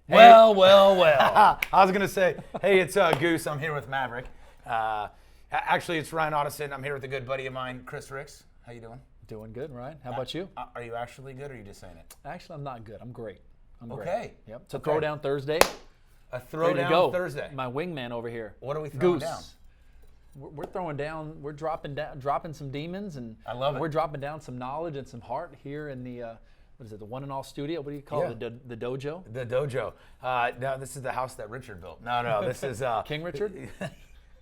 Well. I was going to say, hey, it's Goose. I'm here with Maverick. Actually, it's Ryan Ottosen. I'm here with a good buddy of mine, Chris Ricks. How you doing? Doing good, Ryan. How about you? Are you actually good, or are you just saying it? Actually, I'm not good. I'm great. Okay. Yep. It's a throwdown Thursday. A throwdown Thursday. My wingman over here. What are we throwing Goose. down? We're throwing down. We're dropping some demons, and I love it. We're dropping down some knowledge and some heart here in the what is it? The One and All Studio. What do you call it? The dojo. The dojo. No, this is the house that Richard built. No, this is King Richard.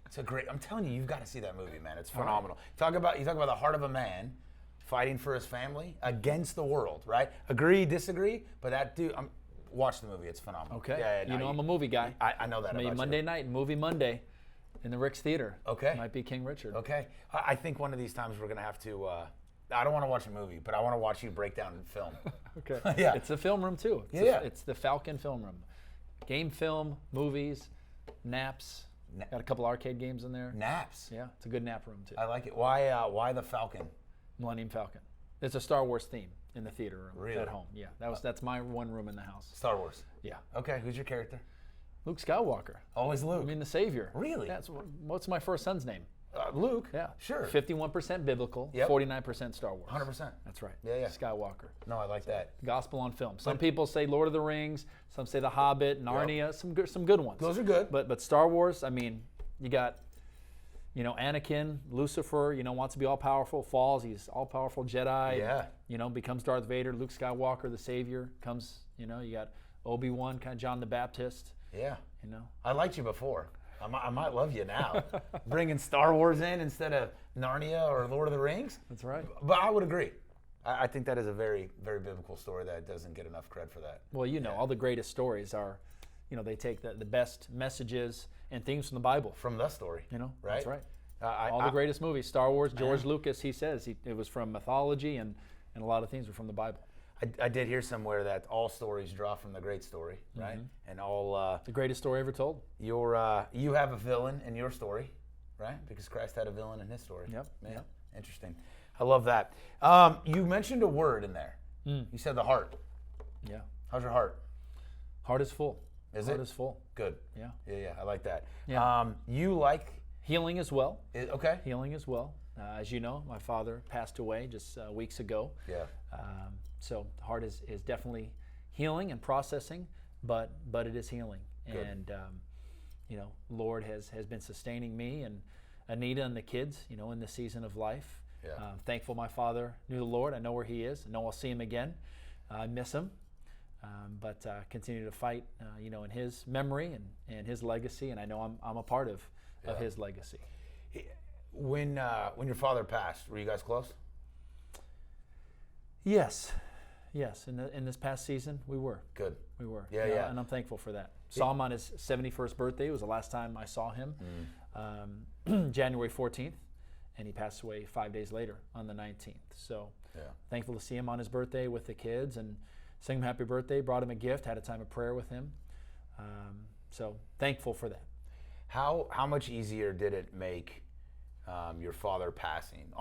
It's a great. I'm telling you, you've got to see that movie, man. It's phenomenal. You talk about the heart of a man fighting for his family against the world, right? Agree, disagree, but that dude. Watch the movie. It's phenomenal. Okay. Yeah, I'm a movie guy. I know that Maybe about Monday you. night, Movie Monday, in the Rick's Theater. Okay. Might be King Richard. Okay. I think one of these times we're gonna have to. I don't want to watch a movie, but I want to watch you break down film. Okay. Yeah. It's a film room too. It's the Falcon film room. Game film, movies, naps. Got a couple arcade games in there. Naps. Yeah, it's a good nap room too. I like it. Why the Falcon? Millennium Falcon. It's a Star Wars theme in the theater room Really? at home. Yeah, that's my one room in the house. Star Wars. Yeah. Okay. Who's your character? Luke Skywalker. Always Luke. I mean the Savior. Really? What's my first son's name? Luke. Yeah. Sure. 51% biblical, 49% Star Wars. 100%. That's right. Yeah. Skywalker. No, I like that. Gospel on film. Some people say Lord of the Rings. Some say The Hobbit, Narnia. Some good ones. Those are good. But Star Wars. I mean, you got, Anakin, Lucifer. Wants to be all powerful. Falls. He's all powerful Jedi. Yeah. Becomes Darth Vader. Luke Skywalker, the Savior, comes. You got Obi-Wan, kind of John the Baptist. Yeah. I I liked you before. I might love you now. Bringing Star Wars in instead of Narnia or Lord of the Rings. That's right. But I would agree. I think that is a very, very biblical story that doesn't get enough credit for that. Well, all the greatest stories are, they take the best messages and themes from the Bible. From the story. Right? That's right. All the greatest movies. Star Wars, George Lucas, he says it was from mythology and a lot of things were from the Bible. I did hear somewhere that all stories draw from the great story, right? Mm-hmm. And all the greatest story ever told. you have a villain in your story, right? Because Christ had a villain in his story. Yep. Man, Yep. Interesting. I love that. You mentioned a word in there. You said the heart. Yeah. How's your heart? Heart is full. Heart is full. Good. Yeah. Yeah. I like that. Yeah. You like Healing as well. okay. Healing as well. As you know, my father passed away just weeks ago. Yeah. So the heart is definitely healing and processing, but it is healing. Good. And Lord has been sustaining me and Anita and the kids, in this season of life. Yeah. Thankful my father knew the Lord. I know where he is. I know I'll see him again. I miss him. But continue to fight, in his memory and his legacy. And I know I'm a part of his legacy. When your father passed, were you guys close? Yes. In this past season, we were. Good. We were. Yeah. And I'm thankful for that. Saw him on his 71st birthday. It was the last time I saw him, January 14th, and he passed away 5 days later on the 19th. So thankful to see him on his birthday with the kids and sing him happy birthday, brought him a gift, had a time of prayer with him. So thankful for that. How much easier did it make your father passing?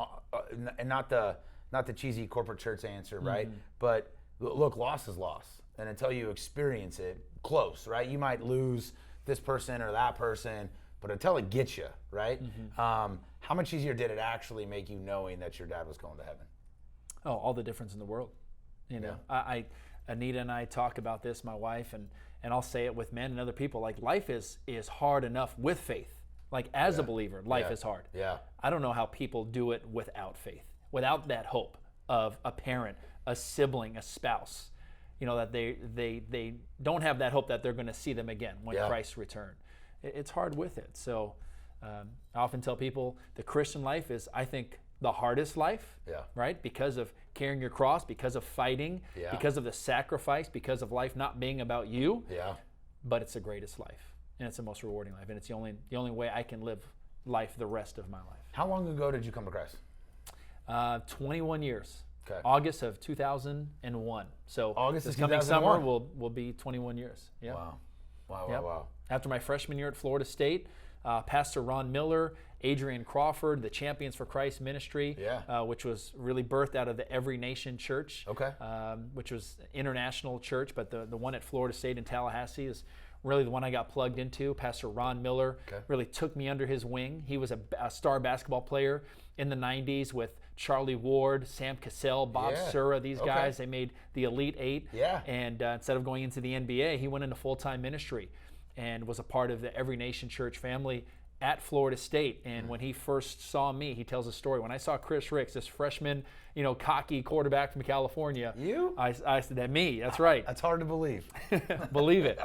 And not the cheesy corporate church answer, right? But look, loss is loss. And until you experience it close, right? You might lose this person or that person, but until it gets you, right? How much easier did it actually make you knowing that your dad was going to heaven? Oh, all the difference in the world. Anita and I talk about this, my wife, and I'll say it with men and other people. Like, life is hard enough with faith. Like, as a believer, life is hard. Yeah. I don't know how people do it without faith, without that hope of a parent, a sibling, a spouse. That they don't have that hope that they're going to see them again when Christ returns. It's hard with it. So I often tell people the Christian life is, I think, the hardest life, right? Because of carrying your cross, because of fighting, because of the sacrifice, because of life not being about you. Yeah. But it's the greatest life, and it's the most rewarding life, and it's the only way I can live life the rest of my life. How long ago did you come to Christ? 21 years. Okay. August of 2001. So August this of coming 2001. summer will be 21 years. Yeah. Wow. After my freshman year at Florida State, Pastor Ron Miller, Adrian Crawford, the Champions for Christ ministry, which was really birthed out of the Every Nation Church, which was an international church, but the one at Florida State in Tallahassee is really the one I got plugged into. Pastor Ron Miller really took me under his wing. He was a star basketball player in the 90s with Charlie Ward, Sam Cassell, Bob Sura, these guys. They made the Elite Eight. And instead of going into the NBA, he went into full-time ministry and was a part of the Every Nation Church family at Florida State. And when he first saw me, he tells a story. When I saw Chris Ricks, this freshman, cocky quarterback from California. You? I said, that me, that's right. That's hard to believe. Believe it.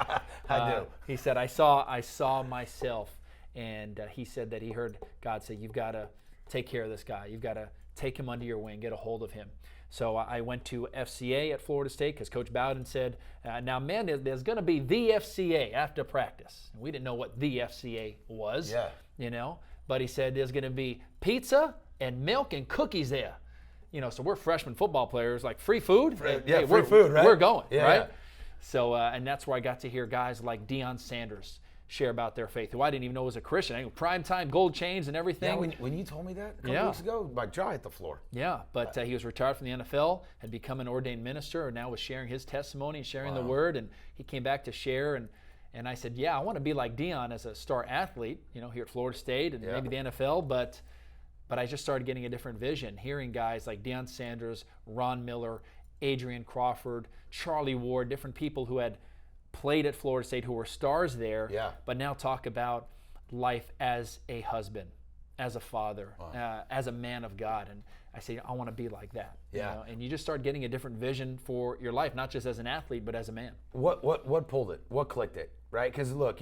I do. He said, I saw myself. And he said that he heard God say, you've got to take care of this guy. You've got to take him under your wing, get a hold of him. So I went to FCA at Florida State because Coach Bowden said, now, man, there's going to be the FCA after practice. We didn't know what the FCA was, but he said there's going to be pizza and milk and cookies there. So we're freshman football players, like free food. Free food, right? We're going, right? Yeah. So, and that's where I got to hear guys like Deion Sanders share about their faith, who I didn't even know was a Christian. Primetime gold chains and everything. Yeah, when you told me that a couple weeks ago, my jaw hit the floor. Yeah, but he was retired from the NFL, had become an ordained minister, and now was sharing his testimony and sharing the word. And he came back to share, and I said, I want to be like Deion as a star athlete, here at Florida State and maybe the NFL, but I just started getting a different vision, hearing guys like Deion Sanders, Ron Miller, Adrian Crawford, Charlie Ward, different people who had played at Florida State, who were stars there, but now talk about life as a husband, as a father, as a man of God. And I say, I want to be like that. And you just start getting a different vision for your life, not just as an athlete, but as a man. What pulled it? What clicked it? Right? Because look,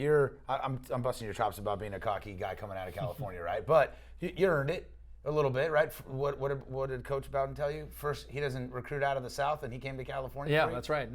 I'm busting your chops about being a cocky guy coming out of California, right? But you earned it a little bit, right? What did Coach Bowden tell you? First, he doesn't recruit out of the South, and he came to California. Yeah, that's right.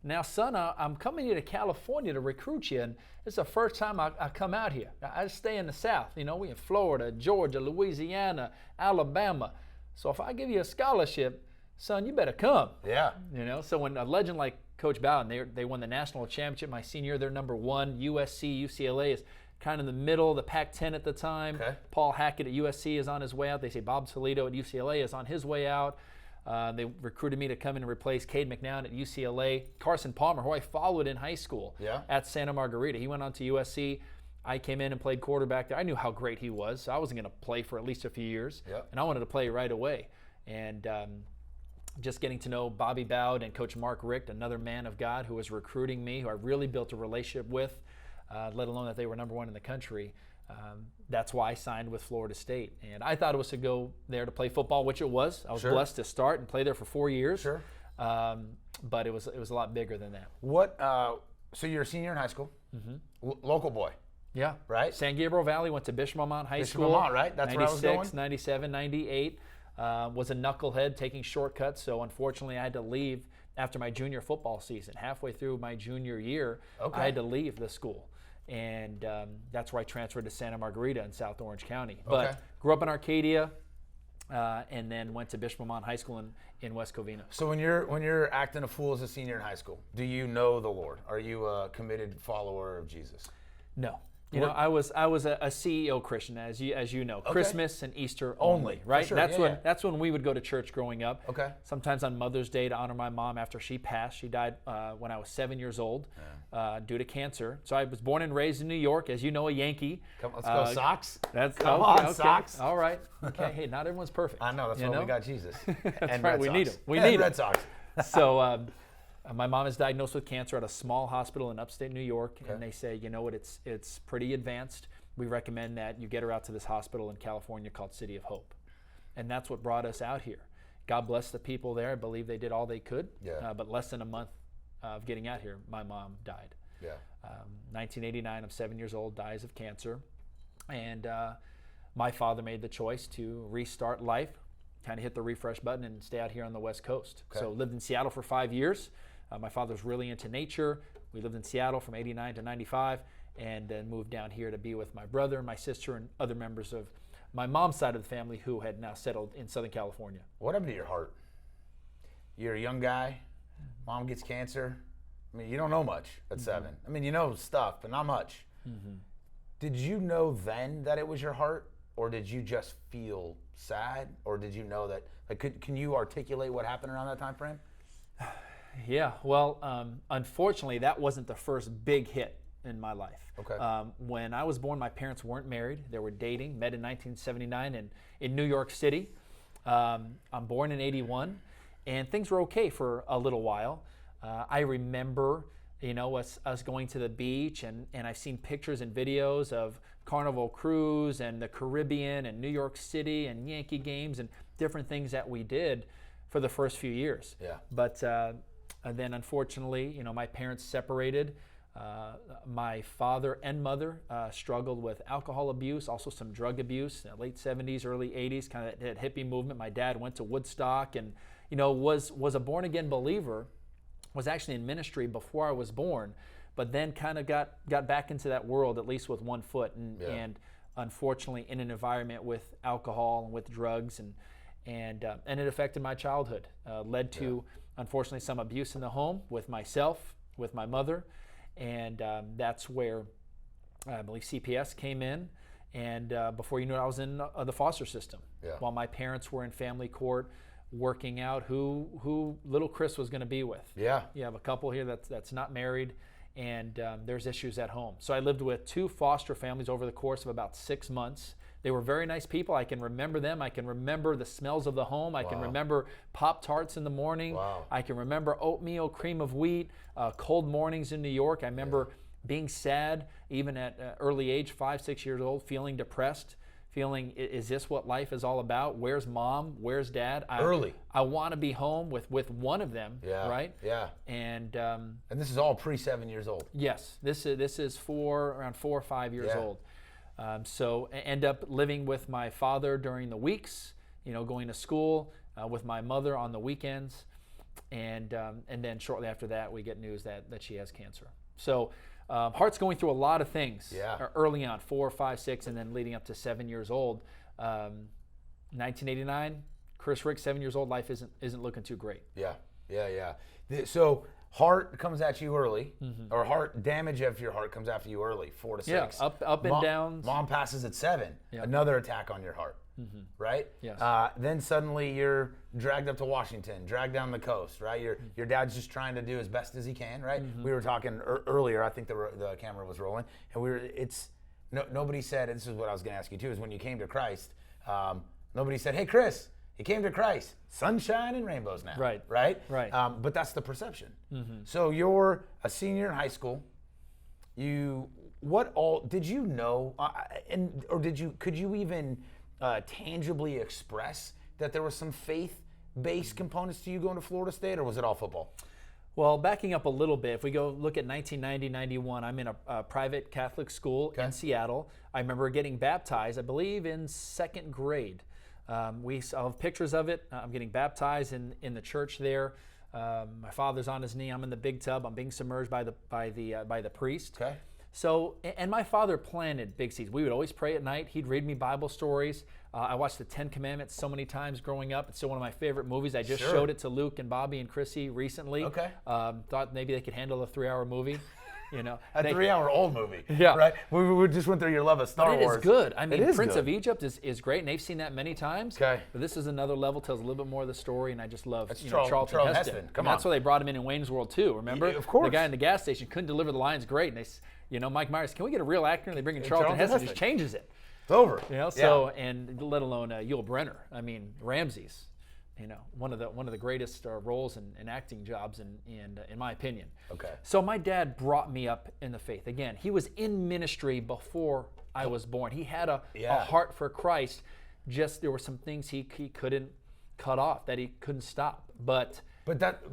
Now, son, I'm coming here to California to recruit you, and it's the first time I come out here. I stay in the South. We in Florida, Georgia, Louisiana, Alabama. So if I give you a scholarship, son, you better come. Yeah. So when a legend like Coach Bowden, they won the national championship my senior year. They're number one. USC, UCLA is kind of in the middle, the Pac-10 at the time. Okay. Paul Hackett at USC is on his way out. They say Bob Toledo at UCLA is on his way out. They recruited me to come in and replace Cade McNown at UCLA. Carson Palmer, who I followed in high school at Santa Margarita. He went on to USC. I came in and played quarterback there. I knew how great he was, so I wasn't going to play for at least a few years. And I wanted to play right away. And just getting to know Bobby Bowd and Coach Mark Richt, another man of God who was recruiting me, who I really built a relationship with, let alone that they were number one in the country. That's why I signed with Florida State. And I thought it was to go there to play football, which it was. I was blessed to start and play there for 4 years. But it was a lot bigger than that. So you're a senior in high school, local boy. Yeah. Right? San Gabriel Valley, went to Bishop Vermont High School. Vermont, right? That's where I was going. 96, 97, 98. Was a knucklehead taking shortcuts, so unfortunately I had to leave after my junior football season. Halfway through my junior year, I had to leave the school. And that's where I transferred to Santa Margarita in South Orange County. But grew up in Arcadia, and then went to Bishop Vermont High School in West Covina. So when you're acting a fool as a senior in high school, do you know the Lord? Are you a committed follower of Jesus? No. I was a CEO Christian, as you know. Christmas and Easter only, right? Sure. That's when we would go to church growing up. Okay. Sometimes on Mother's Day to honor my mom after she passed. She died when I was 7 years old due to cancer. So I was born and raised in New York, as you know, a Yankee. Let's go Sox. Come on, Sox. All right. Okay. Hey, not everyone's perfect. I know. That's why we got Jesus. That's right. We need him. We need him. Red Sox. So. My mom is diagnosed with cancer at a small hospital in upstate New York, and they say, you know what, it's pretty advanced. We recommend that you get her out to this hospital in California called City of Hope. And that's what brought us out here. God bless the people there. I believe they did all they could. But less than a month of getting out here, my mom died. 1989, I'm 7 years old, dies of cancer. And my father made the choice to restart life, kind of hit the refresh button and stay out here on the West Coast. So lived in Seattle for 5 years. My father's really into nature. We lived in Seattle from 89 to 95 and then moved down here to be with my brother, my sister, and other members of my mom's side of the family who had now settled in Southern California. What happened to your heart? You're a young guy. Mom gets cancer. I mean, you don't know much at 7. I mean, you know stuff, but not much. Did you know then that it was your heart, or did you just feel sad, or did you know that? Like, can you articulate what happened around that time frame? Yeah. Well, unfortunately, that wasn't the first big hit in my life. Okay. When I was born, my parents weren't married. They were dating, met in 1979 in New York City. I'm born in 81, and things were okay for a little while. I remember, us going to the beach, and I've seen pictures and videos of Carnival Cruise and the Caribbean and New York City and Yankee games and different things that we did for the first few years. Yeah. But then unfortunately, my parents separated. My father and mother struggled with alcohol abuse, also some drug abuse, late 70s, early 80s, kind of that hippie movement. My dad went to Woodstock and, was a born-again believer, was actually in ministry before I was born, but then kind of got back into that world, at least with one foot, and unfortunately in an environment with alcohol and with drugs, and it affected my childhood, led to, unfortunately, some abuse in the home with myself, with my mother. And that's where I believe CPS came in. And before you knew it, I was in the foster system. Yeah. While my parents were in family court working out who little Chris was going to be with. Yeah. You have a couple here that's not married, and there's issues at home. So I lived with 2 foster families over the course of about 6 months. They were very nice people. I can remember them. I can remember the smells of the home. I can remember Pop-Tarts in the morning. Wow. I can remember oatmeal, cream of wheat, cold mornings in New York. I remember being sad, even at early age, 5, 6 years old, feeling depressed, feeling, is this what life is all about? Where's mom? Where's dad? I want to be home with one of them, right? Yeah. And this is all pre-7 years old. Yes, this is around 4 or 5 years old. So I end up living with my father during the weeks, going to school, with my mother on the weekends, and then shortly after that we get news that she has cancer. So heart's going through a lot of things early on, 4, 5, 6, and then leading up to 7 years old. 1989, Chris Rick, 7 years old, life isn't looking too great. Yeah. So heart comes at you early, or heart damage of your heart comes after you early, 4 to 6. Yeah, up and downs. Mom passes at 7. Another attack on your heart, right? Yes. Then suddenly you're dragged up to Washington, dragged down the coast, right? Your dad's just trying to do as best as he can, right? We were talking earlier. I think the camera was rolling, and nobody said. And this is what I was going to ask you too. Is when you came to Christ, nobody said, "Hey, Chris, you came to Christ, sunshine and rainbows now." Right. But that's the perception. So you're a senior in high school. What all did you know, could you even tangibly express that there was some faith-based components to you going to Florida State, or was it all football? Well, backing up a little bit, if we go look at 1990-91, I'm in a private Catholic school in Seattle. I remember getting baptized, I believe, in 2nd grade. We have pictures of it. I'm getting baptized in the church there. My father's on his knee. I'm in the big tub. I'm being submerged by the priest. Okay. So, and my father planted big seeds. We would always pray at night. He'd read me Bible stories. I watched the 10 Commandments so many times growing up. It's still one of my favorite movies. I just showed it to Luke and Bobby and Chrissy recently. Okay. Thought maybe they could handle a 3-hour movie. A 3-hour old movie. Yeah. Right? We just went through your love of Star Wars. But it is good. I mean, Prince good. of Egypt is great, and they've seen that many times. Okay. But this is another level, tells a little bit more of the story, and I just love Charlton Heston. Come on. That's why they brought him in Wayne's World too, remember? Yeah, of course. The guy in the gas station couldn't deliver the lines great, and they, Mike Myers, can we get a real actor? And they bring in Charlton Heston, just changes it. It's over. So, and let alone Yul Brynner. I mean, Ramses. One of the greatest roles and acting jobs in my opinion. Okay. So my dad brought me up in the faith. Again, he was in ministry before I was born. He had a heart for Christ. Just there were some things he couldn't cut off, that he couldn't stop. But that's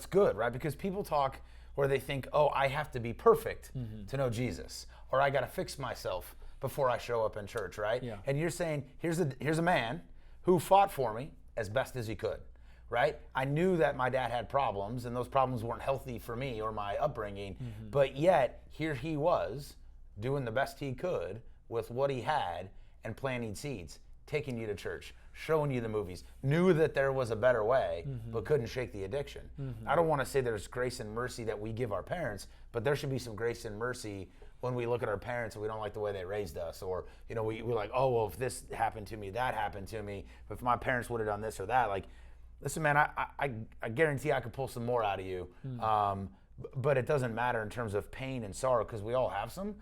good, right? Because people talk where they think, oh, I have to be perfect to know Jesus, or I got to fix myself before I show up in church, right? Yeah. And you're saying here's a man who fought for me as best as he could, right? I knew that my dad had problems, and those problems weren't healthy for me or my upbringing, but yet here he was doing the best he could with what he had and planting seeds. taking you to church, showing you the movies, knew that there was a better way, but couldn't shake the addiction. I don't want to say there's grace and mercy that we give our parents, but there should be some grace and mercy when we look at our parents and we don't like the way they raised us, or we're like, oh, well, if this happened to me, that happened to me, but if my parents would have done this or that, like, listen, man, I guarantee I could pull some more out of you, but it doesn't matter in terms of pain and sorrow, because we all have some,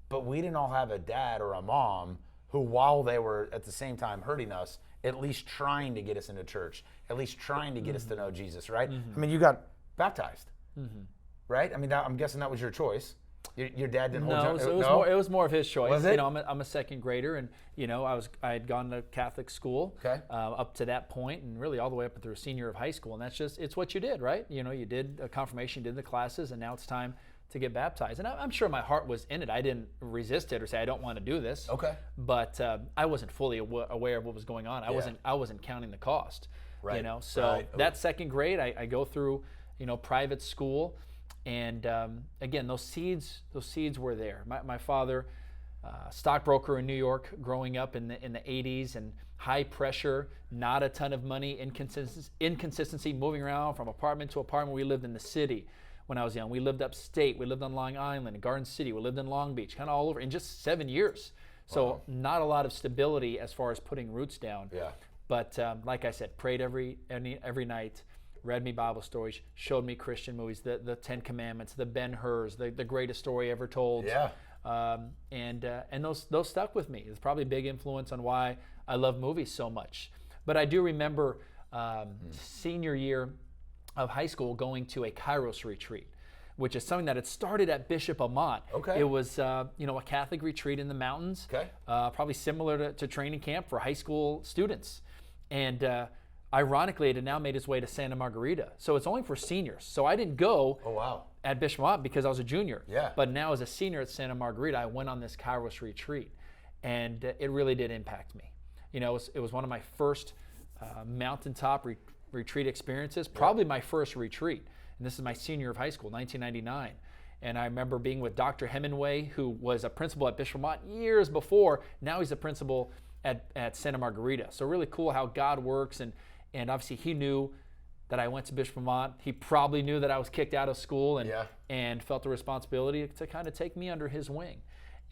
but we didn't all have a dad or a mom who, while they were at the same time hurting us, at least trying to get us into church, at least trying to get us to know Jesus, right? I mean, you got baptized, right? I mean, I'm guessing that was your choice. Your dad didn't hold you? No, it was more of his choice. Was it? I'm a second grader, and I had gone to Catholic school up to that point, and really all the way up through senior of high school, and it's what you did, right? You did a confirmation, you did the classes, and now it's time to get baptized. And I'm sure my heart was in it. I didn't resist it or say I don't want to do this. Okay. But I wasn't fully aware of what was going on. I wasn't counting the cost. Right. So that second grade, I go through private school. And again, those seeds were there. My father, stockbroker in New York, growing up in the 80s, and high pressure, not a ton of money, inconsistency, moving around from apartment to apartment. We lived in the city when I was young. We lived upstate. We lived on Long Island, Garden City. We lived in Long Beach, kind of all over in just 7 years. So not a lot of stability as far as putting roots down. Yeah. But like I said, prayed every night. Read me Bible stories, showed me Christian movies, the Ten Commandments, the Ben-Hur's, the greatest story ever told. Yeah. And those stuck with me. It's probably a big influence on why I love movies so much. But I do remember senior year of high school going to a Kairos retreat, which is something that had started at Bishop Amat. Okay. It was a Catholic retreat in the mountains. Okay. Probably similar to training camp for high school students. And ironically, it had now made its way to Santa Margarita. So it's only for seniors. So I didn't go at Bishop Amat because I was a junior. Yeah. But now as a senior at Santa Margarita, I went on this Kairos retreat. And it really did impact me. It was one of my first mountaintop retreat experiences, probably my first retreat. And this is my senior of high school, 1999. And I remember being with Dr. Hemingway, who was a principal at Bishop Amat years before. Now he's a principal at Santa Margarita. So really cool how God works. And obviously he knew that I went to Bishop Amat. He probably knew that I was kicked out of school and felt the responsibility to kind of take me under his wing.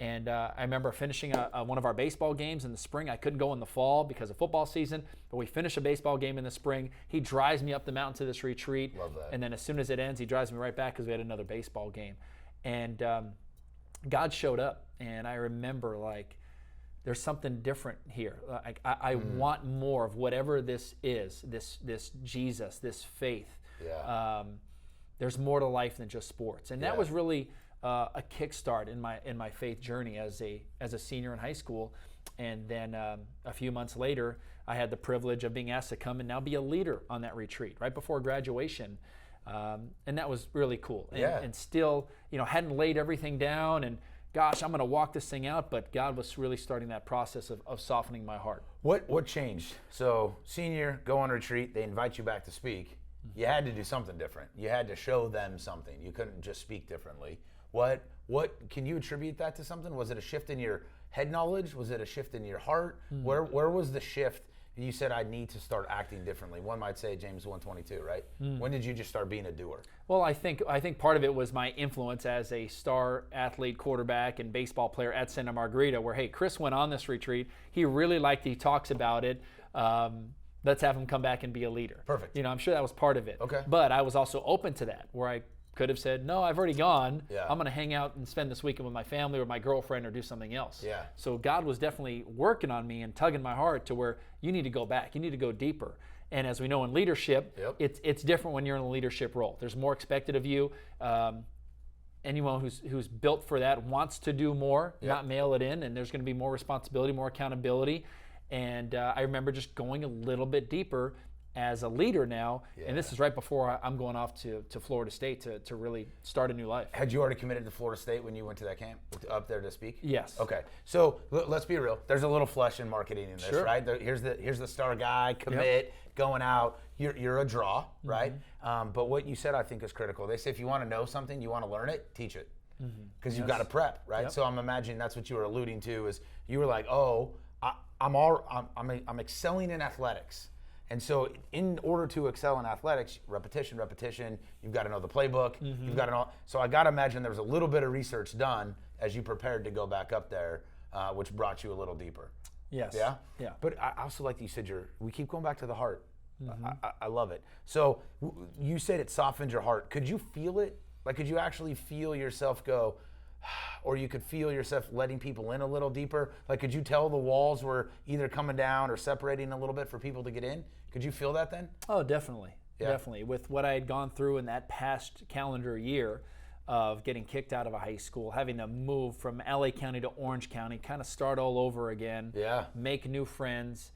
And I remember finishing one of our baseball games in the spring. I couldn't go in the fall because of football season, but we finished a baseball game in the spring. He drives me up the mountain to this retreat. Love that. And then as soon as it ends, he drives me right back because we had another baseball game. And God showed up, and I remember there's something different here. I want more of whatever this is, this Jesus, this faith. Yeah. There's more to life than just sports. And that was really a kickstart in my faith journey as a senior in high school. And then a few months later, I had the privilege of being asked to come and now be a leader on that retreat right before graduation. And that was really cool. And still, hadn't laid everything down and gosh, I'm going to walk this thing out, but God was really starting that process of softening my heart. What changed? So senior, go on retreat, they invite you back to speak. You had to do something different. You had to show them something. You couldn't just speak differently. What can you attribute that to something? Was it a shift in your head knowledge? Was it a shift in your heart? Where was the shift? You said I need to start acting differently. One might say James 1:22, right? When did you just start being a doer? Well, I think part of it was my influence as a star athlete, quarterback, and baseball player at Santa Margarita, where, hey, Chris went on this retreat. He really liked it. He talks about it. Let's have him come back and be a leader. Perfect. I'm sure that was part of it. Okay. But I was also open to that, where I could have said, no, I've already gone. Yeah. I'm going to hang out and spend this weekend with my family or my girlfriend or do something else. Yeah. So God was definitely working on me and tugging my heart to where you need to go back. You need to go deeper. And as we know in leadership, it's different when you're in a leadership role. There's more expected of you. Anyone who's built for that wants to do more, not mail it in, and there's going to be more responsibility, more accountability. And I remember just going a little bit deeper as a leader now, and this is right before I'm going off to Florida State to really start a new life. Had you already committed to Florida State when you went to that camp, up there to speak? Yes. Okay, so let's be real. There's a little flesh in marketing in this, right? Here's the star guy, commit, going out. You're a draw, right? But what you said I think is critical. They say if you want to know something, you want to learn it, teach it. Because you've got to prep, right? So I'm imagining that's what you were alluding to is you were like, oh, I'm excelling in athletics. And so in order to excel in athletics, repetition, you've got to know the playbook. You've got to know. So I got to imagine there was a little bit of research done as you prepared to go back up there, which brought you a little deeper. Yes. Yeah? Yeah. But I also like that you said we keep going back to the heart. I love it. So you said it softened your heart. Could you feel it? Like, could you actually feel yourself go, or you could feel yourself letting people in a little deeper? Like, could you tell the walls were either coming down or separating a little bit for people to get in? Could you feel that then? Oh, definitely. Yeah. Definitely. With what I had gone through in that past calendar year of getting kicked out of a high school, having to move from LA County to Orange County, kind of start all over again, make new friends.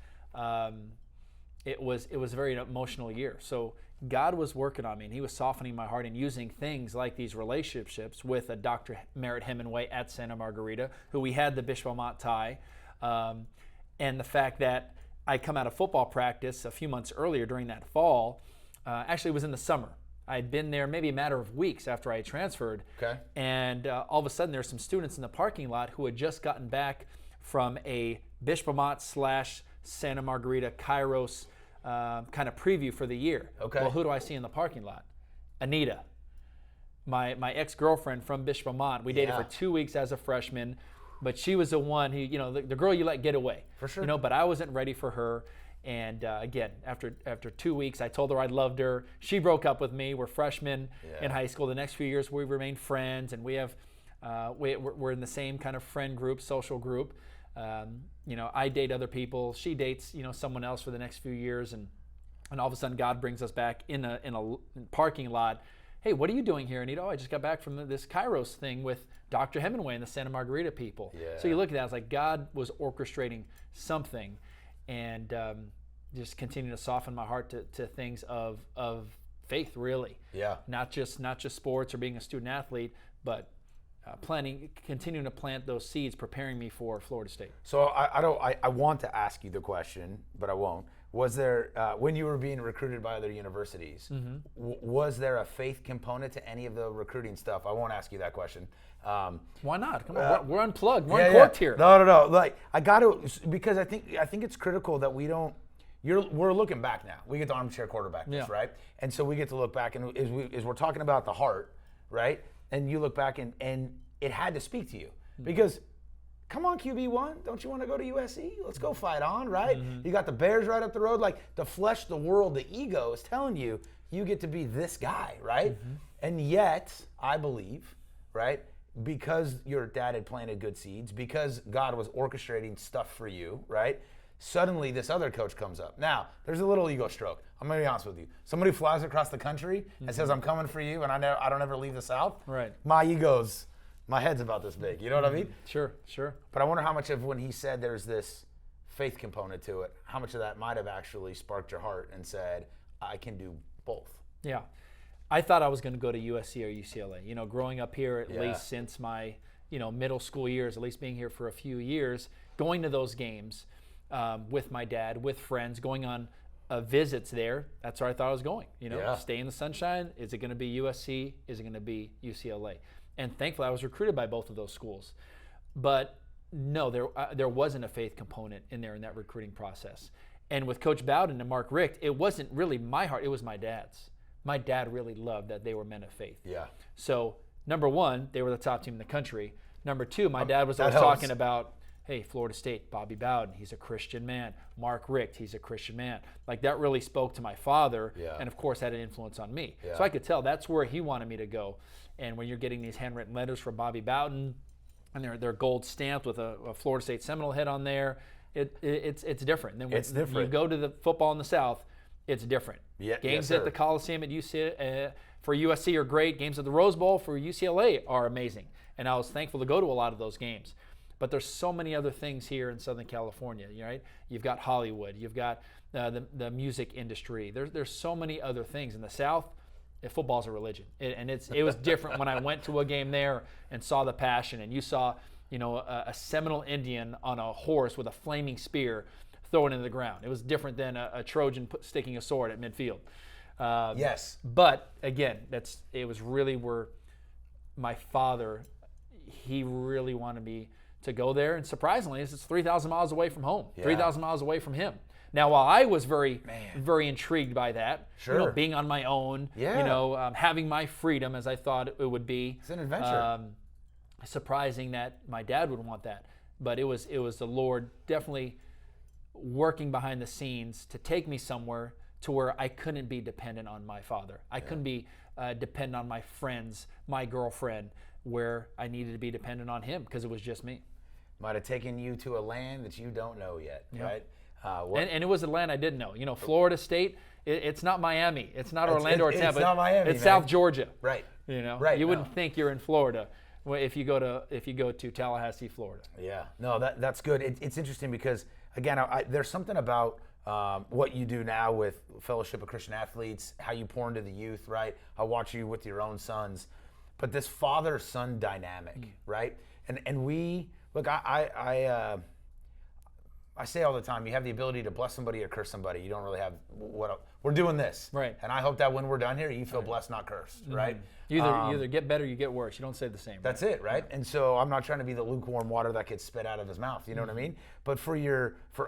It was a very emotional year. So God was working on me, and he was softening my heart and using things like these relationships with a Dr. Merritt Hemingway at Santa Margarita, who we had the Bishop Amat tie, and the fact that I come out of football practice a few months earlier during that fall. Actually, it was in the summer. I had been there maybe a matter of weeks after I had transferred. Okay. And all of a sudden, there were some students in the parking lot who had just gotten back from a Bishop Amat / Santa Margarita Kairos kind of preview for the year. Okay. Well, who do I see in the parking lot? Anita, my ex-girlfriend from Bishop Amat. We dated for 2 weeks as a freshman, but she was the one who, the girl you let get away. For sure. But I wasn't ready for her. And again, after 2 weeks, I told her I loved her. She broke up with me. We're freshmen in high school. The next few years, we remained friends, and we have we're in the same kind of friend group, social group. I date other people. She dates someone else for the next few years, and all of a sudden God brings us back in a parking lot. Hey, what are you doing here? And I just got back from this Kairos thing with Dr. Hemingway and the Santa Margarita people. Yeah. So you look at that, it's like God was orchestrating something, and just continue to soften my heart to things of faith, really. Yeah. Not just sports or being a student athlete, but continuing to plant those seeds, preparing me for Florida State. So I want to ask you the question, but I won't. Was there, when you were being recruited by other universities, was there a faith component to any of the recruiting stuff? I won't ask you that question. Why not? Come on, we're unplugged. We're uncorked here. No. Like, I got to, because I think it's critical that we don't. We're looking back now. We get to armchair quarterback this, right? And so we get to look back, and as we're talking about the heart, right? And you look back, and it had to speak to you because. Come on, QB1, don't you want to go to USC? Let's go fight on, right? You got the Bears right up the road. Like, the flesh, the world, the ego is telling you, you get to be this guy, right? And yet, I believe, right, because your dad had planted good seeds, because God was orchestrating stuff for you, right, suddenly this other coach comes up. Now, there's a little ego stroke. I'm going to be honest with you. Somebody flies across the country and says, I'm coming for you, and I don't ever leave the South. Right. My head's about this big, you know what I mean? Sure. But I wonder how much of when he said there's this faith component to it, how much of that might have actually sparked your heart and said, I can do both. Yeah. I thought I was going to go to USC or UCLA. Growing up here, at least since my, middle school years, at least being here for a few years, going to those games with my dad, with friends, going on visits there, that's where I thought I was going. Stay in the sunshine. Is it going to be USC? Is it going to be UCLA? And thankfully, I was recruited by both of those schools. But no, there wasn't a faith component in there in that recruiting process. And with Coach Bowden and Mark Richt, it wasn't really my heart, it was my dad's. My dad really loved that they were men of faith. Yeah. So, number one, they were the top team in the country. Number two, my dad was always talking about, hey, Florida State, Bobby Bowden, he's a Christian man. Mark Richt, he's a Christian man. Like, that really spoke to my father, and of course had an influence on me. Yeah. So I could tell that's where he wanted me to go. And when you're getting these handwritten letters from Bobby Bowden, and they're gold stamped with a Florida State Seminole head on there, it's different. Then it's different. You go to the football in the South, it's different. Yeah, Games at the Coliseum at UCLA for USC are great. Games at the Rose Bowl for UCLA are amazing. And I was thankful to go to a lot of those games. But there's so many other things here in Southern California, right? You've got Hollywood. You've got the music industry. There's so many other things. In the South, football's a religion. It was different when I went to a game there and saw the passion. And you saw, a Seminole Indian on a horse with a flaming spear thrown into the ground. It was different than a Trojan sticking a sword at midfield. Yes. But again, it was really where my father, he really wanted me to go there. And surprisingly, it's 3,000 miles away from home, 3,000 miles away from him. Now, while I was very intrigued by that, Sure. being on my own, having my freedom as I thought it would be. It's an adventure. Surprising that my dad would want that. But it was the Lord definitely working behind the scenes to take me somewhere to where I couldn't be dependent on my father. I couldn't be dependent on my friends, my girlfriend, where I needed to be dependent on him because it was just me. Might have taken you to a land that you don't know yet, right? And it was a land I didn't know. Florida State, it's not Miami. It's not Orlando or Tampa. It's not Miami, It's South Georgia. Right. Right. You wouldn't think you're in Florida if you go to Tallahassee, Florida. Yeah. No, that's good. It's interesting because, again, there's something about what you do now with Fellowship of Christian Athletes, how you pour into the youth, right? I watch you with your own sons. But this father-son dynamic, right? And we, look, I say all the time, you have the ability to bless somebody or curse somebody. You don't really have we're doing this. Right. And I hope that when we're done here, you feel blessed, not cursed, right? You either get better or you get worse. You don't say the same. That's it, right? And so I'm not trying to be the lukewarm water that gets spit out of his mouth. You know what I mean? But for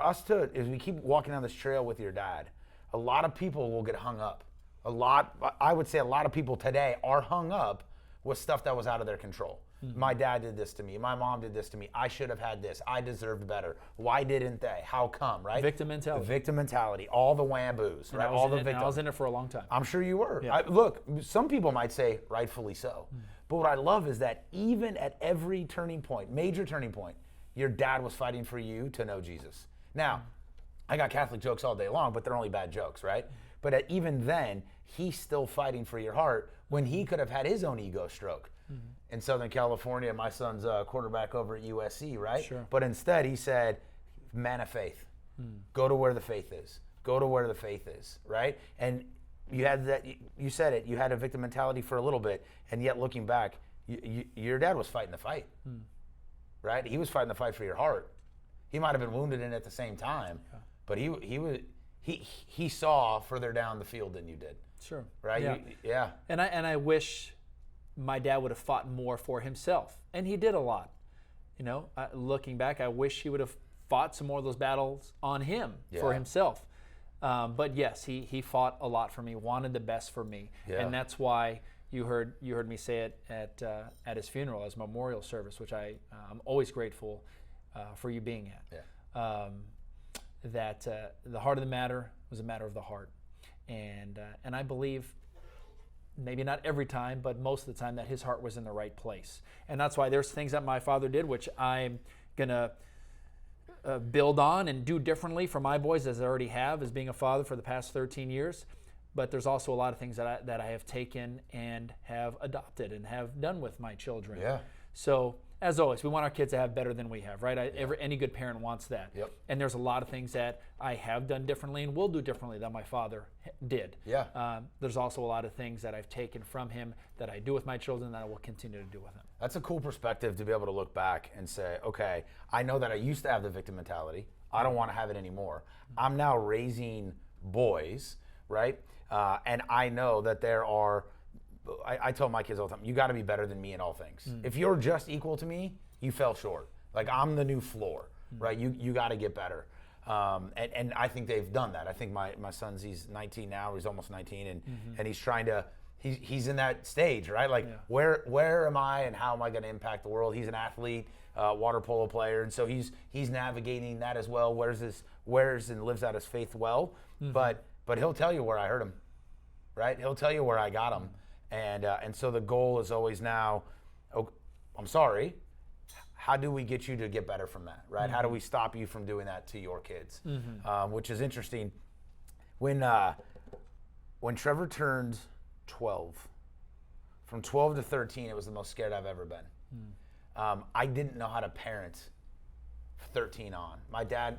us to, as we keep walking down this trail with your dad, a lot of people will get hung up. I would say a lot of people today are hung up with stuff that was out of their control. My dad did this to me. My mom did this to me. I should have had this. I deserved better. Why didn't they? How come, right? Victim mentality. The victim mentality. All the whamboos, right? All the victims. I was in it for a long time. I'm sure you were. Yeah. Look, some people might say rightfully so. But what I love is that even at every turning point, major turning point, your dad was fighting for you to know Jesus. Now, I got Catholic jokes all day long, but they're only bad jokes, right? But even then, he's still fighting for your heart when he could have had his own ego stroke. In Southern California, my son's a quarterback over at USC, right? Sure. But instead, he said, man of faith. Go to where the faith is. Go to where the faith is, right? And you had that. You said it. You had a victim mentality for a little bit, and yet looking back, your dad was fighting the fight, right? He was fighting the fight for your heart. He might have been wounded in it at the same time, but he saw further down the field than you did. Sure. Right. Yeah. And I wish my dad would have fought more for himself, and he did a lot. Looking back, I wish he would have fought some more of those battles on him for himself. But yes, he fought a lot for me, wanted the best for me, and that's why you heard me say it at his funeral as memorial service, which I'm always grateful for you being at. Yeah. That the heart of the matter was a matter of the heart, and I believe, maybe not every time, but most of the time, that his heart was in the right place. And that's why there's things that my father did, which I'm going to build on and do differently for my boys, as I already have as being a father for the past 13 years. But there's also a lot of things that I have taken and have adopted and have done with my children. Yeah. So, as always, we want our kids to have better than we have, right? Any good parent wants that. Yep. And there's a lot of things that I have done differently and will do differently than my father did. Yeah. There's also a lot of things that I've taken from him that I do with my children that I will continue to do with them. That's a cool perspective to be able to look back and say, okay, I know that I used to have the victim mentality. I don't want to have it anymore. I'm now raising boys, right? And I know that there are, I tell my kids all the time, you got to be better than me in all things. If you're just equal to me, you fell short. Like, I'm the new floor, right? You got to get better. And I think they've done that. I think my son's, he's 19 now, he's almost 19, and he's trying to, he's in that stage, right? Like, where am I and how am I going to impact the world? He's an athlete, water polo player, and so he's navigating that as well, wears and lives out his faith well. But he'll tell you where I hurt him, right? He'll tell you where I got him. And so the goal is always now, I'm sorry, how do we get you to get better from that, right? How do we stop you from doing that to your kids? Which is interesting. When Trevor turned 12, from 12 to 13, it was the most scared I've ever been. I didn't know how to parent 13 on. My dad,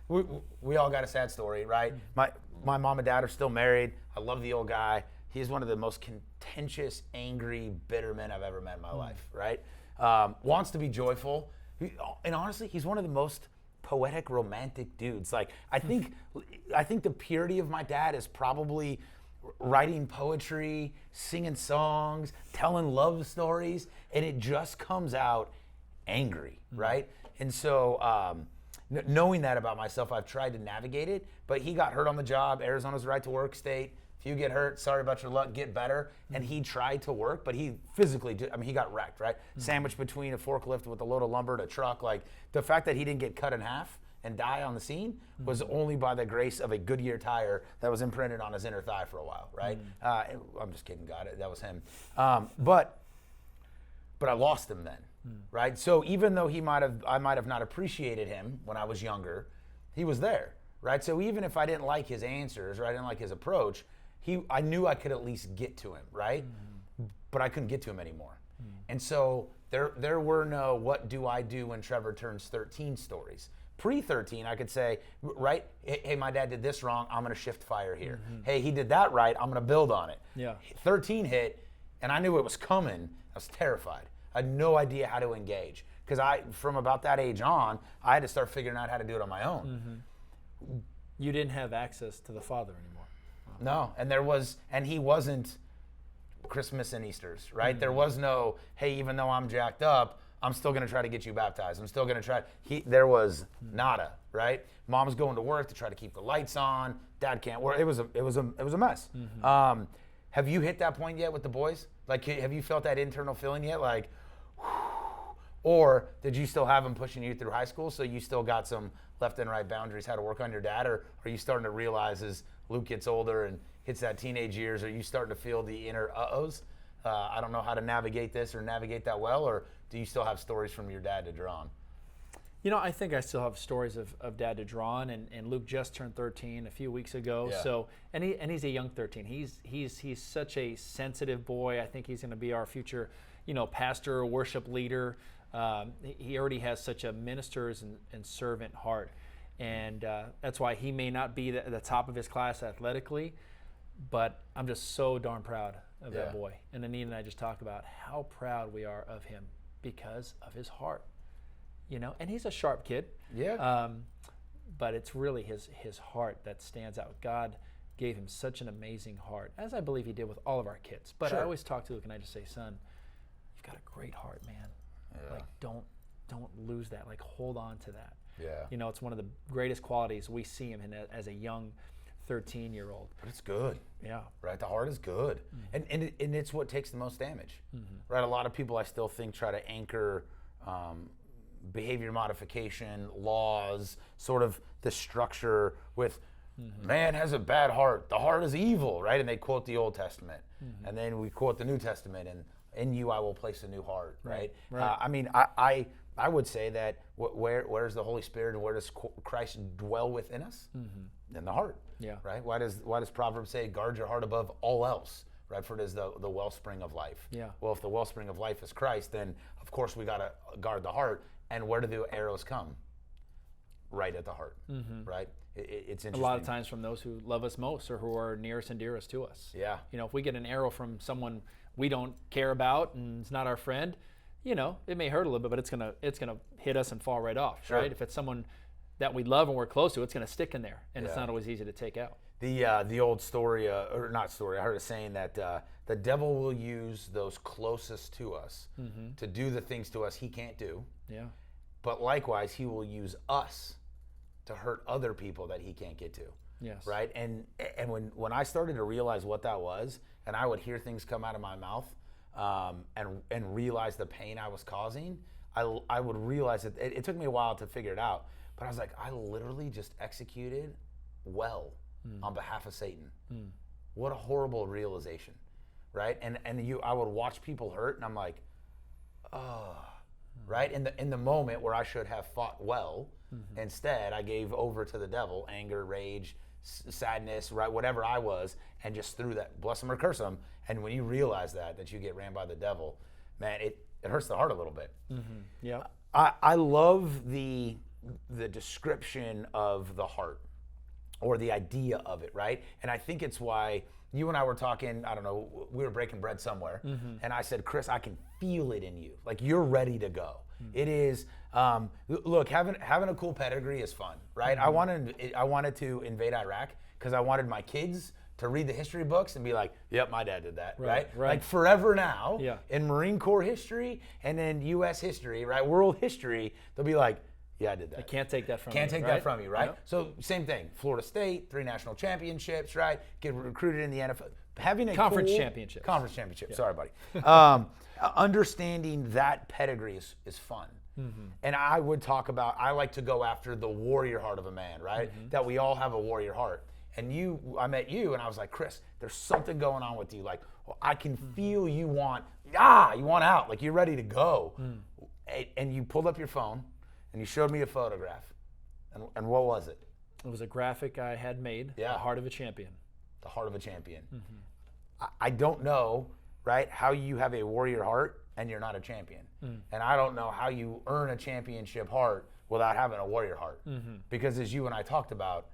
we all got a sad story, right? My mom and dad are still married. I love the old guy. He's one of the most contentious, angry, bitter men I've ever met in my life, right? Wants to be joyful. And honestly, he's one of the most poetic, romantic dudes. Like, I think the purity of my dad is probably writing poetry, singing songs, telling love stories, and it just comes out angry, right? And so knowing that about myself, I've tried to navigate it. But he got hurt on the job. Arizona's a right to work state. If you get hurt, sorry about your luck, get better. And he tried to work, but he physically did. I mean, he got wrecked, right? Sandwiched between a forklift with a load of lumber and a truck. Like, the fact that he didn't get cut in half and die on the scene was only by the grace of a Goodyear tire that was imprinted on his inner thigh for a while, right? I'm just kidding, got it. That was him. But I lost him then, right? So even though I might have not appreciated him when I was younger, he was there, right? So even if I didn't like his answers or I didn't like his approach, I knew I could at least get to him, right? But I couldn't get to him anymore. And so there were no what do I do when Trevor turns 13 stories. Pre-13, I could say, right, hey, my dad did this wrong, I'm going to shift fire here. Hey, he did that right, I'm going to build on it. Yeah. 13 hit, and I knew it was coming. I was terrified. I had no idea how to engage. Because from about that age on, I had to start figuring out how to do it on my own. You didn't have access to the Father anymore. No, and he wasn't Christmas and Easter's, right? There was no, hey, even though I'm jacked up, I'm still going to try to get you baptized. I'm still going to try. There was nada, right? Mom's going to work to try to keep the lights on. Dad can't work. It was a mess. Have you hit that point yet with the boys? Like, have you felt that internal feeling yet? Like, or did you still have them pushing you through high school, so you still got some left and right boundaries how to work on your dad? Or are you starting to realize as Luke gets older and hits that teenage years, are you starting to feel the inner uh-ohs? I don't know how to navigate this or navigate that well, or do you still have stories from your dad to draw on? You know, I think I still have stories of dad to draw on, and Luke just turned 13 a few weeks ago. Yeah. So, and he's a young 13. He's such a sensitive boy. I think he's going to be our future, pastor, worship leader. He already has such a minister's and servant heart, and that's why he may not be the top of his class athletically, but I'm just so darn proud of that boy. And Anita and I just talked about how proud we are of him because of his heart, and he's a sharp kid. Yeah. But it's really his heart that stands out. God gave him such an amazing heart, as I believe he did with all of our kids. But Sure. I always talk to Luke and I just say, son, you've got a great heart, man. Yeah. Like, don't lose that. Like, hold on to that. Yeah. It's one of the greatest qualities we see him in as a young 13-year-old. But it's good. Yeah. Right? The heart is good. And it's what takes the most damage. Right? A lot of people, I still think, try to anchor behavior modification, laws, sort of the structure with man has a bad heart. The heart is evil, right? And they quote the Old Testament. And then we quote the New Testament, and in you I will place a new heart, right? Right. I mean, I would say that where's the Holy Spirit and where does Christ dwell within us? In the heart. Yeah. Right? Why does Proverbs say, guard your heart above all else? Right? For it is the wellspring of life. Yeah. Well, if the wellspring of life is Christ, then of course we got to guard the heart. And where do the arrows come? Right at the heart. Right? It's interesting. A lot of times from those who love us most or who are nearest and dearest to us. Yeah. If we get an arrow from someone we don't care about and it's not our friend, it may hurt a little bit, but it's gonna hit us and fall right off. Sure. Right? If it's someone that we love and we're close to, it's gonna stick in there, and Yeah. it's not always easy to take out. The old story, or not story, I heard a saying that the devil will use those closest to us to do the things to us he can't do. Yeah. But likewise, he will use us to hurt other people that he can't get to. Yes. Right? And when I started to realize what that was, and I would hear things come out of my mouth and realize the pain I was causing, I would realize that it took me a while to figure it out. But I was like, I literally just executed well on behalf of Satan. What a horrible realization, right? And I would watch people hurt, and I'm like, oh, right? In the moment where I should have fought well, instead I gave over to the devil, anger, rage, sadness, right? Whatever I was, and just threw that, bless him or curse him. And when you realize that you get ran by the devil, man, it hurts the heart a little bit. Yeah. I love the description of the heart, or the idea of it, right? And I think it's why you and I were talking, I don't know, we were breaking bread somewhere, and I said, Chris, I can feel it in you. Like, you're ready to go. It is, look, having a cool pedigree is fun, right? I wanted to invade Iraq because I wanted my kids to read the history books and be like, yep, my dad did that, right? Right. Like forever now, Yeah. in Marine Corps history and in U.S. history, right, world history, they'll be like, yeah, I did that. I can't take that from you. Can't take that from you, right? Yep. So same thing, Florida State, 3 national championships, right? Get recruited in the NFL. Having a Conference cool, championships. Conference championship, sorry, buddy. Understanding that pedigree is fun. And I would talk about, I like to go after the warrior heart of a man, right? That we all have a warrior heart. And I met you and I was like, Chris, there's something going on with you. Like, well, I can feel you want out. Like you're ready to go. And you pulled up your phone and you showed me a photograph. And what was it? It was a graphic I had made, Yeah. The Heart of a Champion. The heart of a champion. I don't know, right, how you have a warrior heart and you're not a champion. And I don't know how you earn a championship heart without having a warrior heart. Because as you and I talked about,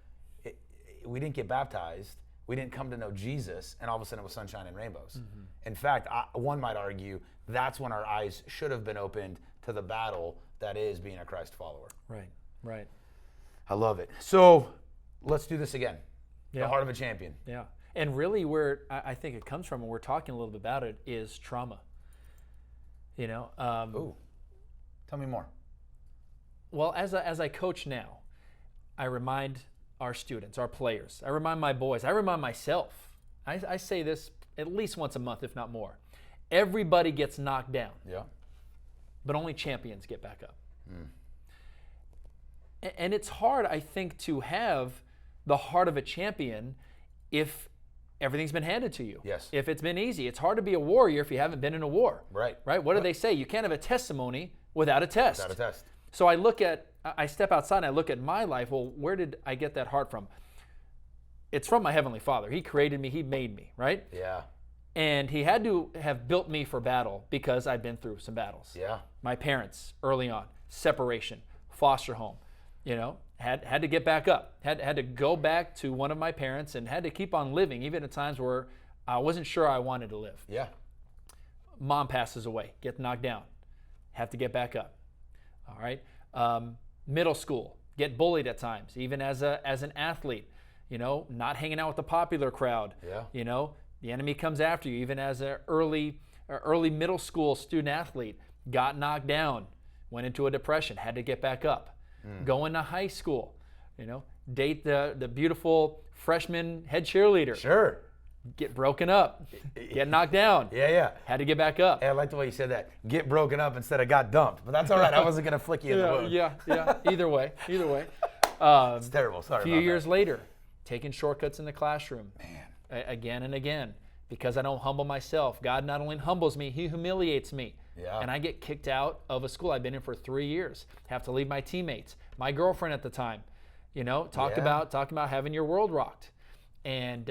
we didn't get baptized, we didn't come to know Jesus, and all of a sudden it was sunshine and rainbows. In fact, one might argue that's when our eyes should have been opened to the battle that is being a Christ follower. Right. I love it. So let's do this again. Yeah. The heart of a champion. Yeah. And really where I think it comes from, and we're talking a little bit about it, is trauma. You know? Ooh. Tell me more. Well, as I coach now, I remind our students, our players, I remind my boys, I remind myself. I say this at least once a month, if not more. Everybody gets knocked down. Yeah. But only champions get back up. And it's hard, I think, to have the heart of a champion if everything's been handed to you. Yes. If it's been easy. It's hard to be a warrior if you haven't been in a war. Right. What do they say? You can't have a testimony without a test. Without a test. So I step outside and I look at my life. Well, where did I get that heart from? It's from my Heavenly Father. He created me. He made me, right? Yeah. And he had to have built me for battle because I've been through some battles. Yeah. My parents, early on, separation, foster home, had to get back up, had to go back to one of my parents and had to keep on living, even at times where I wasn't sure I wanted to live. Yeah. Mom passes away, get knocked down, have to get back up. All right. Middle school, get bullied at times, even as an athlete, not hanging out with the popular crowd. Yeah. The enemy comes after you, even as an early middle school student athlete, got knocked down, went into a depression, had to get back up. Go into high school, date the beautiful freshman head cheerleader. Sure. Get broken up, get knocked down. Yeah. Had to get back up. Hey, I like the way you said that. Get broken up instead of got dumped. But that's all right. I wasn't going to flick you in the wound. Yeah. Either way. It's terrible. Sorry A few years later, taking shortcuts in the classroom. Man. Again and again. Because I don't humble myself. God not only humbles me, he humiliates me. Yeah. And I get kicked out of a school I've been in for 3 years. Have to leave my teammates. My girlfriend at the time, talked about having your world rocked. And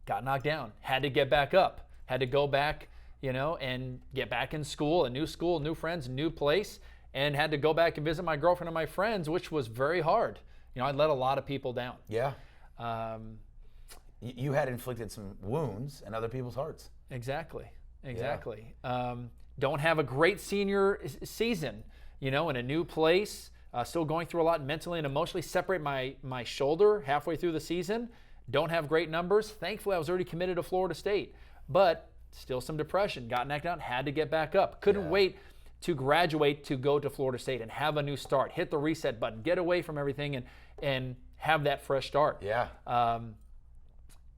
got knocked down. Had to get back up. Had to go back, and get back in school, new friends, new place. And had to go back and visit my girlfriend and my friends, which was very hard. I let a lot of people down. Yeah. You had inflicted some wounds in other people's hearts. Exactly. Don't have a great senior season, in a new place, still going through a lot mentally and emotionally. Separate my shoulder halfway through the season. Don't have great numbers. Thankfully, I was already committed to Florida State, but still some depression. Got knocked out, had to get back up. Couldn't wait to graduate to go to Florida State and have a new start. Hit the reset button. Get away from everything and have that fresh start. Yeah.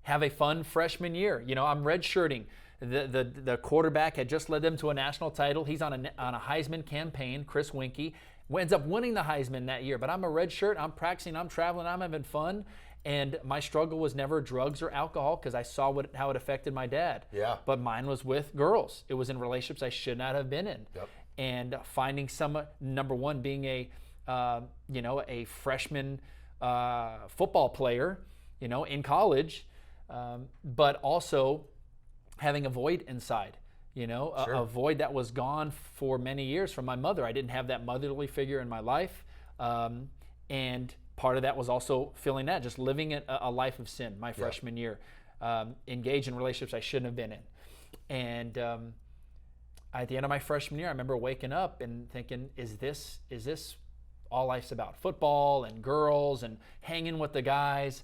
Have a fun freshman year. I'm redshirting. The quarterback had just led them to a national title. He's on a Heisman campaign, Chris Winkie. Ends up winning the Heisman that year. But I'm a redshirt. I'm practicing. I'm traveling. I'm having fun. And my struggle was never drugs or alcohol because I saw how it affected my dad. Yeah. But mine was with girls. It was in relationships I should not have been in. Yep. And finding number one, being a freshman football player, in college, but also having a void inside, Sure. a void that was gone for many years from my mother. I didn't have that motherly figure in my life. And part of that was also filling that, just living a life of sin my freshman year, engaged in relationships I shouldn't have been in. And at the end of my freshman year, I remember waking up and thinking, is this all life's about? Football and girls and hanging with the guys.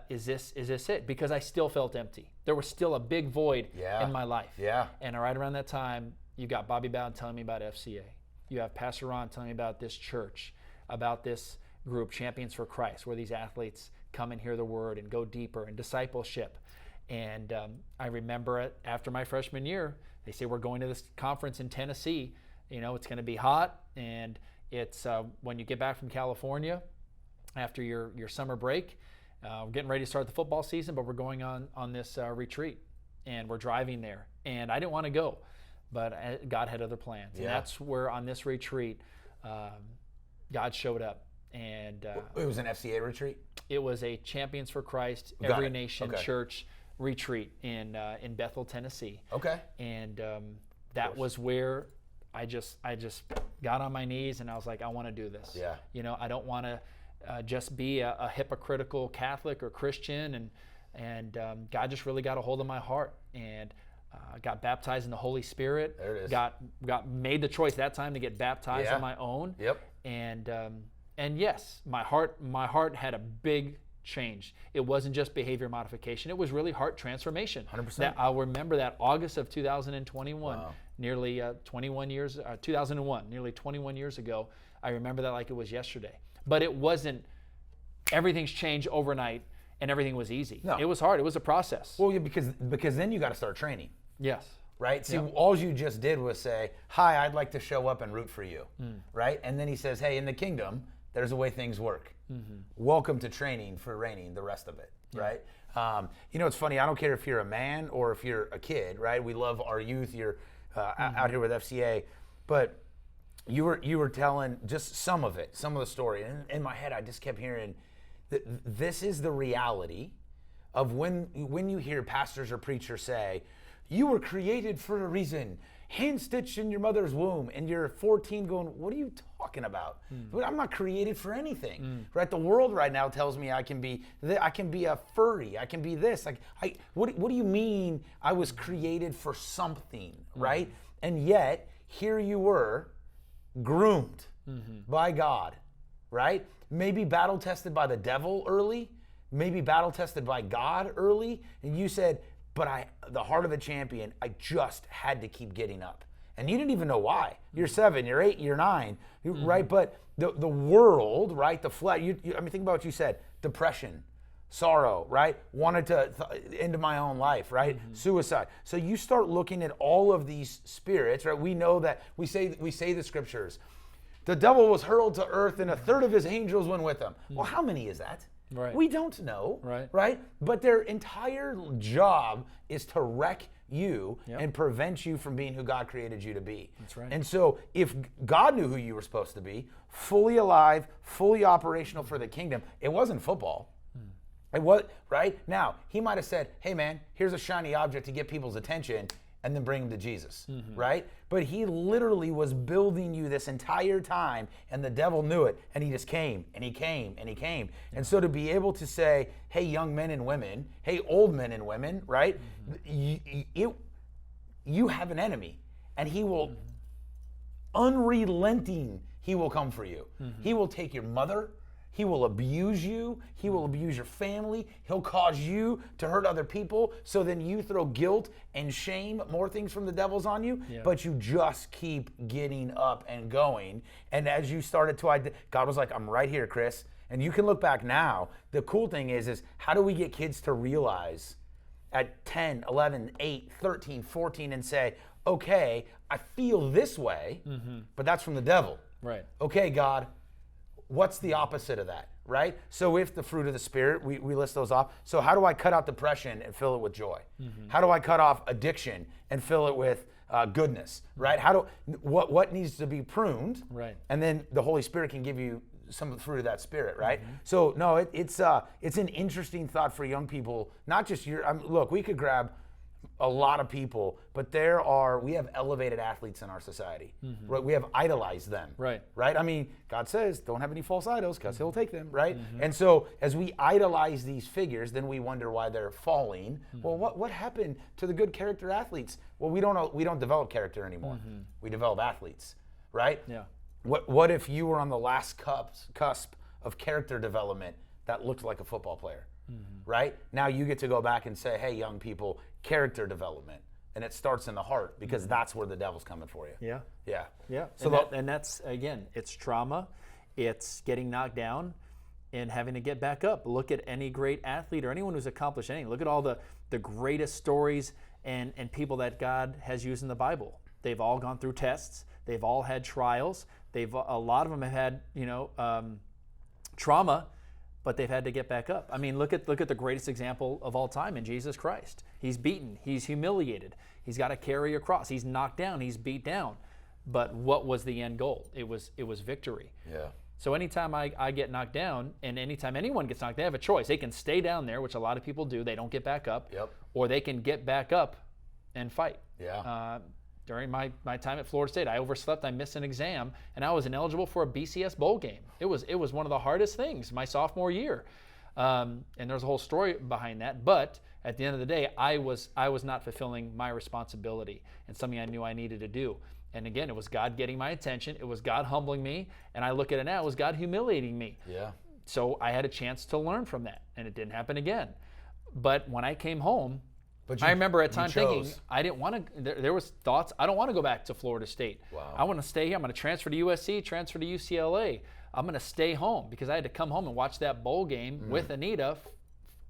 is this it? Because I still felt empty. There was still a big void in my life. Yeah. And right around that time, you got Bobby Bowden telling me about FCA. You have Pastor Ron telling me about this church, about this group, Champions for Christ, where these athletes come and hear the word and go deeper in discipleship. And I remember it after my freshman year, they say we're going to this conference in Tennessee. You know, it's going to be hot, and it's when you get back from California after your summer break, we're getting ready to start the football season, but we're going on this retreat, and we're driving there. And I didn't want to go, but God had other plans. And that's where on this retreat, God showed up. And it was an FCA retreat? It was a Champions for Christ, Every Nation Church retreat in Bethel, Tennessee. Okay. And that was where I just got on my knees and I was like, I want to do this. Yeah. You know, I don't want to just be a hypocritical Catholic or Christian. And God just really got a hold of my heart and got baptized in the Holy Spirit. There it is. Got made the choice that time to get baptized on my own. Yep. And yes, my heart had a big change. It wasn't just behavior modification. It was really heart transformation. 100%. I'll remember that August of 2021, nearly 21 years, 2001, nearly 21 years ago. I remember that like it was yesterday. But it wasn't, everything's changed overnight and everything was easy. No. It was hard. It was a process. Well, yeah, because then you got to start training. Yes. Right? See, all you just did was say, hi, I'd like to show up and root for you. Right? And then he says, hey, in the kingdom, there's a way things work. Welcome to training for reigning, the rest of it, right? You know, it's funny, I don't care if you're a man or if you're a kid, right? We love our youth. You're out here with FCA, but you were telling just some of the story. And in my head, I just kept hearing that this is the reality of when you hear pastors or preachers say, you were created for a reason, hand-stitched in your mother's womb, and you're 14 going, what are you talking about? I'm not created for anything, right? The world right now tells me I can be a furry, I can be this. What do you mean I was created for something, right? And yet, here you were, groomed by God, right? Maybe battle-tested by the devil early, maybe battle-tested by God early, and you said, but the heart of a champion, I just had to keep getting up. And you didn't even know why. You're 7, you're 8, you're 9, right? But the world, right, the flesh, I mean, think about what you said, depression, sorrow, right? Wanted to end my own life, right? Suicide. So you start looking at all of these spirits, right? We know that, we say the scriptures, the devil was hurled to earth and a third of his angels went with him. Well, how many is that? Right. We don't know, right? But their entire job is to wreck you and prevent you from being who God created you to be. That's right. And so if God knew who you were supposed to be, fully alive, fully operational for the kingdom, it wasn't football. It was, right? Now, he might have said, hey man, here's a shiny object to get people's attention and then bring them to Jesus, right? But he literally was building you this entire time, and the devil knew it, and he just came, and he came, and he came. And so to be able to say, hey, young men and women, hey, old men and women, right? You have an enemy, and he will, unrelenting, he will come for you. He will take your mother. He will abuse you. He will abuse your family. He'll cause you to hurt other people. So then you throw guilt and shame, more things from the devils on you, but you just keep getting up and going. And as you started to, God was like, I'm right here, Chris. And you can look back now. The cool thing is how do we get kids to realize at 10, 11, 8, 13, 14 and say, okay, I feel this way, but that's from the devil. Right. Okay, God, what's the opposite of that, right? So if the fruit of the Spirit, we list those off. So how do I cut out depression and fill it with joy? How do I cut off addiction and fill it with goodness, right? What needs to be pruned? Right. And then the Holy Spirit can give you some of the fruit of that Spirit, right? So no, it's an interesting thought for young people. Not just look, we could grab a lot of people, but we have elevated athletes in our society. Right? We have idolized them. Right? I mean, God says, don't have any false idols because he'll take them, right? And so as we idolize these figures, then we wonder why they're falling. Well, what happened to the good character athletes? Well, we don't develop character anymore. We develop athletes, right? Yeah. What if you were on the last cusp of character development that looked like a football player? right? Now you get to go back and say, hey, young people, character development. And it starts in the heart because that's where the devil's coming for you. Yeah. Yeah. Yeah. So And that's, again, it's trauma, it's getting knocked down and having to get back up. Look at any great athlete or anyone who's accomplished anything. Look at all the greatest stories and people that God has used in the Bible. They've all gone through tests. They've all had trials. A lot of them have had, trauma, but they've had to get back up. I mean, look at the greatest example of all time in Jesus Christ. He's beaten. He's humiliated. He's got to carry a cross. He's knocked down. He's beat down. But what was the end goal? It was victory. Yeah. So anytime I get knocked down, and anytime anyone gets knocked, they have a choice. They can stay down there, which a lot of people do. They don't get back up. Yep. Or they can get back up and fight. Yeah. During my time at Florida State, I overslept. I missed an exam, and I was ineligible for a BCS bowl game. It was one of the hardest things my sophomore year, and there's a whole story behind that. But at the end of the day, I was not fulfilling my responsibility and something I knew I needed to do. And again, it was God getting my attention. It was God humbling me, and I look at it now. It was God humiliating me. Yeah. So I had a chance to learn from that, and it didn't happen again. But when I came home, I remember at times thinking, I didn't want to, there was thoughts, I don't want to go back to Florida State. Wow. I want to stay here. I'm going to transfer to USC, transfer to UCLA. I'm going to stay home because I had to come home and watch that bowl game with Anita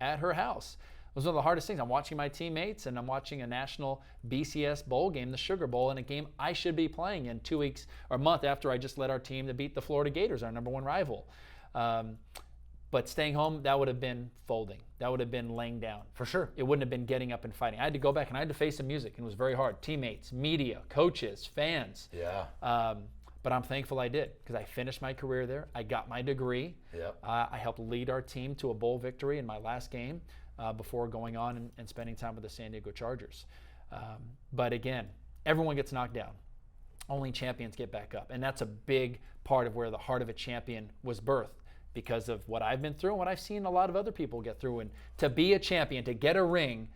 at her house. It was one of the hardest things. I'm watching my teammates, and I'm watching a national BCS bowl game, the Sugar Bowl, in a game I should be playing in 2 weeks or a month after I just led our team to beat the Florida Gators, our number one rival. But staying home, that would have been folding. That would have been laying down. For sure. It wouldn't have been getting up and fighting. I had to go back and I had to face the music, and it was very hard. Teammates, media, coaches, fans. Yeah. But I'm thankful I did because I finished my career there. I got my degree. Yep. I helped lead our team to a bowl victory in my last game before going on and spending time with the San Diego Chargers. But again, everyone gets knocked down. Only champions get back up. And that's a big part of where the heart of a champion was birthed, because of what I've been through and what I've seen a lot of other people get through. And to be a champion, to get a ring,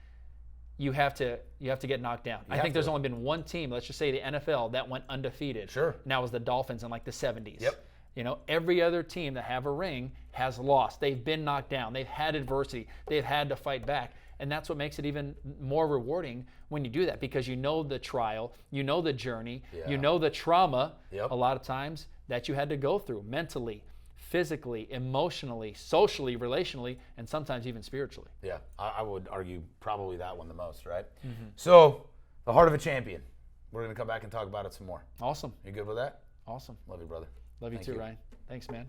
you have to get knocked down. I think there's only been one team, let's just say the NFL, that went undefeated. Sure. And that was the Dolphins in like the 70s. Yep. Every other team that have a ring has lost. They've been knocked down. They've had adversity. They've had to fight back. And that's what makes it even more rewarding when you do that, because you know the trial, you know the journey, you know the trauma a lot of times that you had to go through mentally, physically, emotionally, socially, relationally, and sometimes even spiritually. Yeah, I would argue probably that one the most, right? Mm-hmm. So, the heart of a champion. We're going to come back and talk about it some more. Awesome. You good with that? Awesome. Love you, brother. Love you too, Ryan. Thanks, man.